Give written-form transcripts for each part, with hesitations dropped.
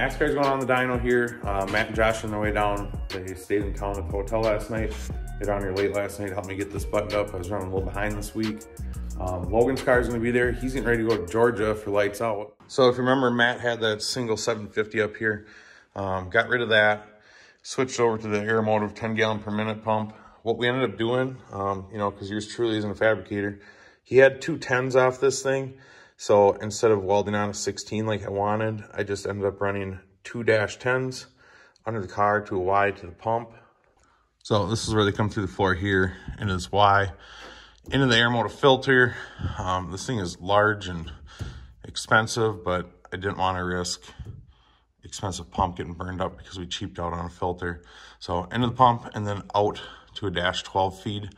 Matt's car's going on the dyno here. Matt and Josh on their way down. They stayed in town at the hotel last night. They got on here late last night, helped me get this buttoned up. I was running a little behind this week. Logan's car is gonna be there. He's getting ready to go to Georgia for lights out. So if you remember, Matt had that single 750 up here. Got rid of that, switched over to the Aeromotive 10 gallon per minute pump. What we ended up doing, you know, because yours truly isn't a fabricator, he had two 10s off this thing. So instead of welding on a 16 like I wanted, I just ended up running two -10s under the car to a Y to the pump. So this is where they come through the floor here into this Y, into the Aeromotive filter. This thing is large and expensive, but I didn't want to risk expensive pump getting burned up because we cheaped out on a filter. So into the pump and then out to a -12 feed.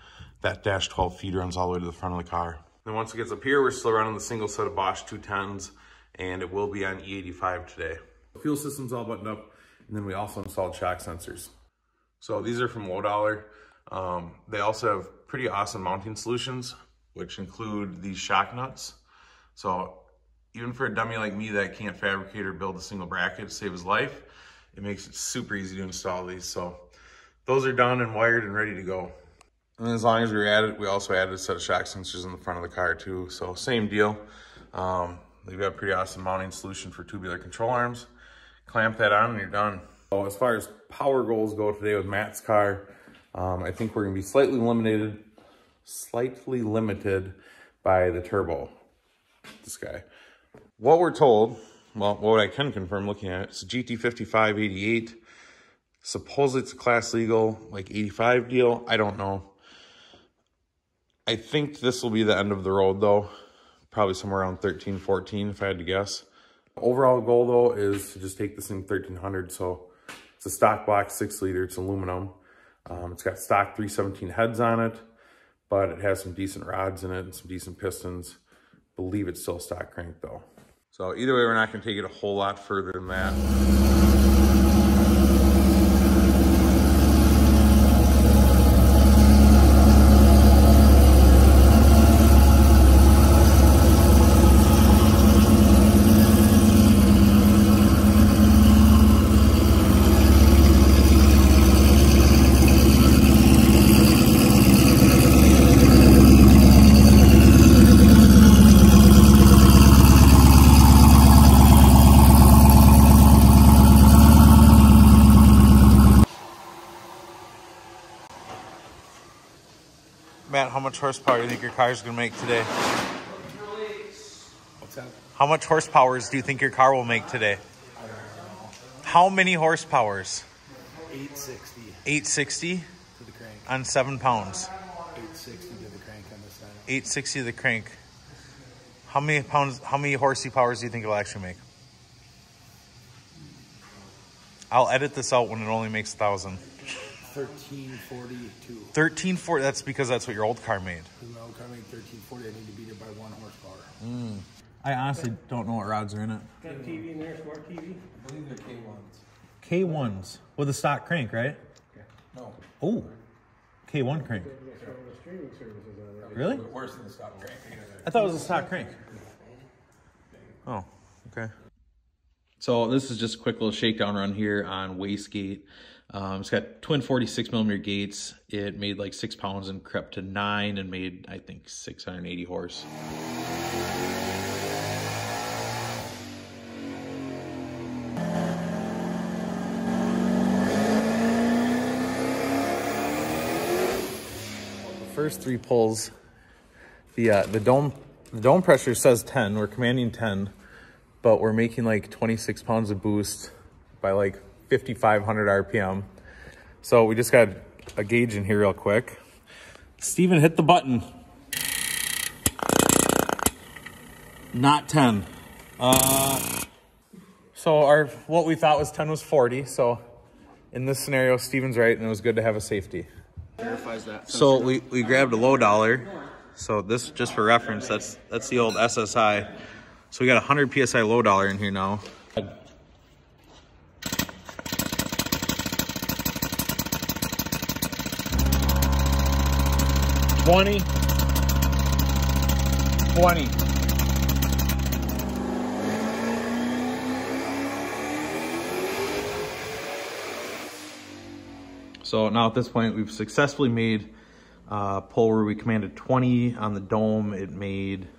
That -12 feed runs all the way to the front of the car. Then once it gets up here, we're still running the single set of Bosch 210s, and it will be on E85 today. The fuel system's all buttoned up, and then we also installed shock sensors. So these are from Low Dollar. They also have pretty awesome mounting solutions, which include these shock nuts. So even for a dummy like me that can't fabricate or build a single bracket to save his life, it makes it super easy to install these. So those are done and wired and ready to go. And as long as we were at it, we also added a set of shock sensors in the front of the car too. So same deal. They've got a pretty awesome mounting solution for tubular control arms. Clamp that on and you're done. So as far as power goals go today with Matt's car, I think we're gonna be slightly limited by the turbo, this guy. What we're told, well, what I can confirm looking at it, it's a GT55 88. Supposedly it's a class legal, like 85 deal. I don't know. I think this will be the end of the road though. Probably somewhere around 13, 14 if I had to guess. Overall goal though is to just take this thing 1300. So it's a stock block 6 liter, it's aluminum. It's got stock 317 heads on it, but it has some decent rods in it and some decent pistons. Believe it's still stock crank though. So either way, we're not gonna take it a whole lot further than that. Matt, how much horsepower do you think your car is going to make today? What's that? How much horsepower do you think your car will make today? I don't know. How many horsepowers? 860. 860? To the crank. On 7 pounds. 860 to the crank on this side. 860 to the crank. How many pounds, how many horsey powers do you think it'll actually make? I'll edit this out when it only makes 1,000. 1342. 1340, that's because that's what your old car made. Because my old car made 1340, I need to beat it by 1 horsepower. I honestly don't know what rods are in it. Got a TV in there, smart TV? I believe they're K1s. K1s with a stock crank, right? No. Oh, K1 crank. There's some of the streaming services on it. Really? Worse than the stock crank. I thought it was a stock crank. Oh, okay. So this is just a quick little shakedown run here on Wastegate. It's got twin 46mm gates. It made like 6 pounds and crept to 9 and made, I think, 680 horse. The first 3 pulls, the dome pressure says 10. We're commanding 10, but we're making like 26 pounds of boost by like 5,500 RPM. So we just got a gauge in here real quick. Steven, hit the button. Not 10. So what we thought was 10 was 40. So in this scenario, Steven's right, and it was good to have a safety. Verifies that. So we grabbed a Low Dollar. So this, just for reference, that's the old SSI. So we got 100 PSI Low Dollar in here now. 20, 20. So now at this point, we've successfully made a pull where we commanded 20 on the dome. It made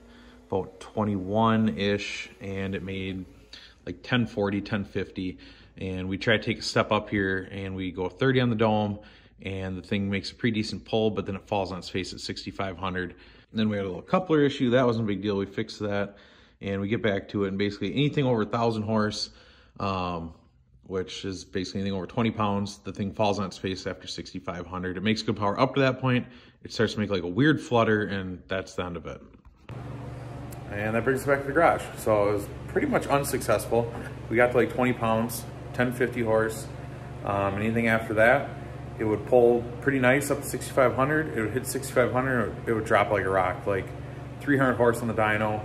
about 21-ish, and it made like 1040, 1050. And we try to take a step up here, and we go 30 on the dome, and the thing makes a pretty decent pull, but then it falls on its face at 6,500. And then we had a little coupler issue. That wasn't a big deal. We fixed that, and we get back to it. And basically anything over 1,000 horse, which is basically anything over 20 pounds, the thing falls on its face after 6,500. It makes good power up to that point. It starts to make like a weird flutter, and that's the end of it. And that brings us back to the garage. So it was pretty much unsuccessful. We got to like 20 pounds, 1050 horse. Anything after that, it would pull pretty nice up to 6,500. It would hit 6,500, it would drop like a rock, like 300 horse on the dyno.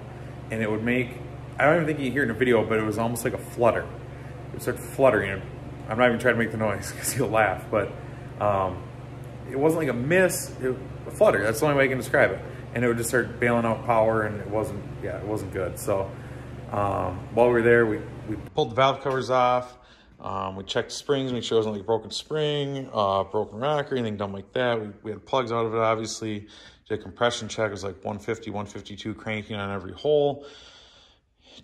And it would make, I don't even think you can hear it in a video, but it was almost like a flutter. It would start fluttering. I'm not even trying to make the noise because you'll laugh, but it wasn't like a miss, a flutter. That's the only way I can describe it. And it would just start bailing out power, and it wasn't good. So while we were there, we pulled the valve covers off. We checked the springs, make sure it wasn't like a broken spring, broken rocker, anything dumb like that. We had plugs out of it, obviously. Did a compression check. It was like 150, 152 cranking on every hole.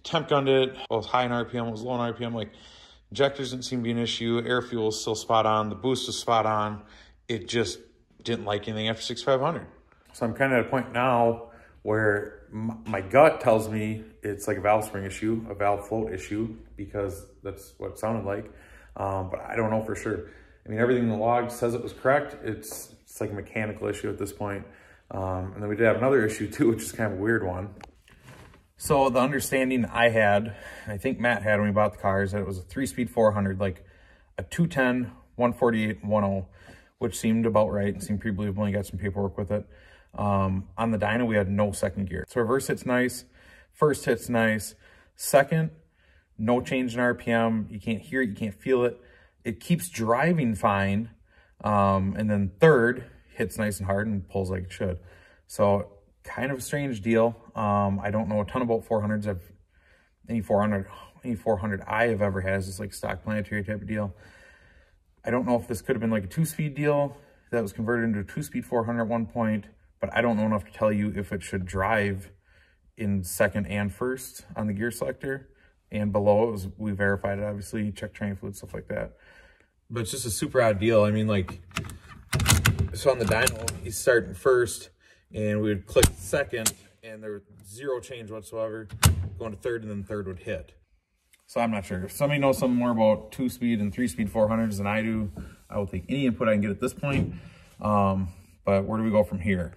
Temp gunned it. It was high in RPM, it was low in RPM. Like, injectors didn't seem to be an issue. Air fuel was still spot on. The boost was spot on. It just didn't like anything after 6,500. So I'm kind of at a point now where my gut tells me it's like a valve spring issue, a valve float issue, because that's what it sounded like. But I don't know for sure. I mean, everything in the log says it was correct. It's like a mechanical issue at this point. And then we did have another issue too, which is kind of a weird one. So the understanding I had, I think Matt had when we bought the car, is that it was a 3-speed 400, like a 210, 148, 10, which seemed about right and seemed pretty believable. You got some paperwork with it. On the dyno, we had no second gear. So reverse hit's nice, first hit's nice, second, no change in RPM. You can't hear it, you can't feel it. It keeps driving fine. And then third hits nice and hard and pulls like it should. So kind of a strange deal. I don't know a ton about 400s. Any 400 I have ever had is just like stock planetary type of deal. I don't know if this could have been like a 2-speed deal that was converted into a 2-speed 400 at one point, but I don't know enough to tell you if it should drive in second and first on the gear selector. And below it was, we verified it, obviously, check train fluid, stuff like that. But it's just a super odd deal. I mean, like, so on the dyno, he's starting first, and we would click second, and there was zero change whatsoever, going to third, and then third would hit. So I'm not sure. If somebody knows something more about 2-speed and 3-speed 400s than I do, I will take any input I can get at this point. But where do we go from here?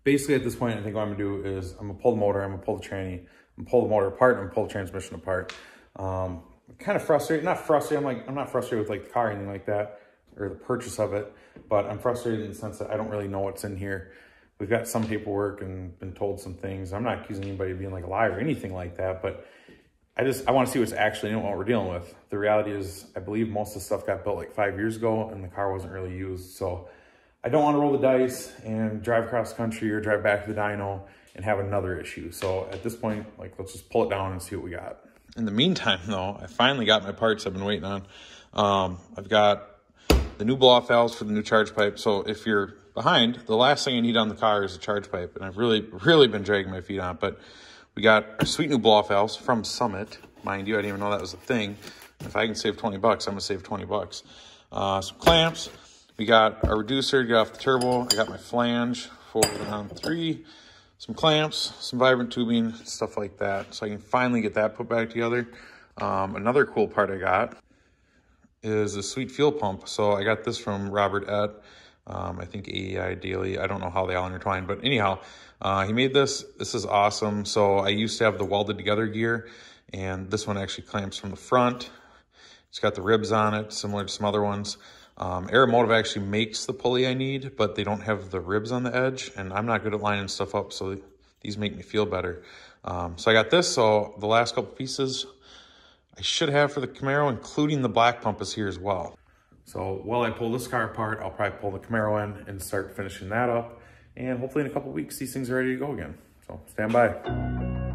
Basically, at this point, I think what I'm gonna do is I'm gonna pull the motor, I'm gonna pull the tranny, I'm gonna pull the motor apart, and I'm gonna pull the transmission apart. I'm kind of frustrated, not frustrated, I'm not frustrated with like the car or anything like that, or the purchase of it, but I'm frustrated in the sense that I don't really know what's in here. We've got some paperwork and been told some things. I'm not accusing anybody of being like a liar or anything like that, but I want to see what's actually in what we're dealing with. The reality is, I believe most of the stuff got built like 5 years ago, and the car wasn't really used. So I don't want to roll the dice and drive across the country or drive back to the dyno and have another issue. So at this point, like, let's just pull it down and see what we got. In the meantime, though, I finally got my parts I've been waiting on. I've got the new blow-off valves for the new charge pipe. So if you're behind, the last thing you need on the car is a charge pipe. And I've really been dragging my feet on it. But we got our sweet new blow-off valves from Summit. Mind you, I didn't even know that was a thing. If I can save 20 bucks, I'm gonna save 20 bucks. Some clamps. We got our reducer to get off the turbo. I got my flange forward on 3. Some clamps, some vibrant tubing, stuff like that. So I can finally get that put back together. Another cool part I got is a sweet fuel pump. So I got this from Robert Ett. I think AEI Daily. I don't know how they all intertwine, but anyhow, he made this. This is awesome. So I used to have the welded together gear, and this one actually clamps from the front. It's got the ribs on it, similar to some other ones. Aeromotive actually makes the pulley I need, but they don't have the ribs on the edge, and I'm not good at lining stuff up, so these make me feel better. So I got this, so the last couple pieces I should have for the Camaro, including the black pump, is here as well. So while I pull this car apart, I'll probably pull the Camaro in and start finishing that up, and hopefully in a couple weeks, these things are ready to go again. So stand by.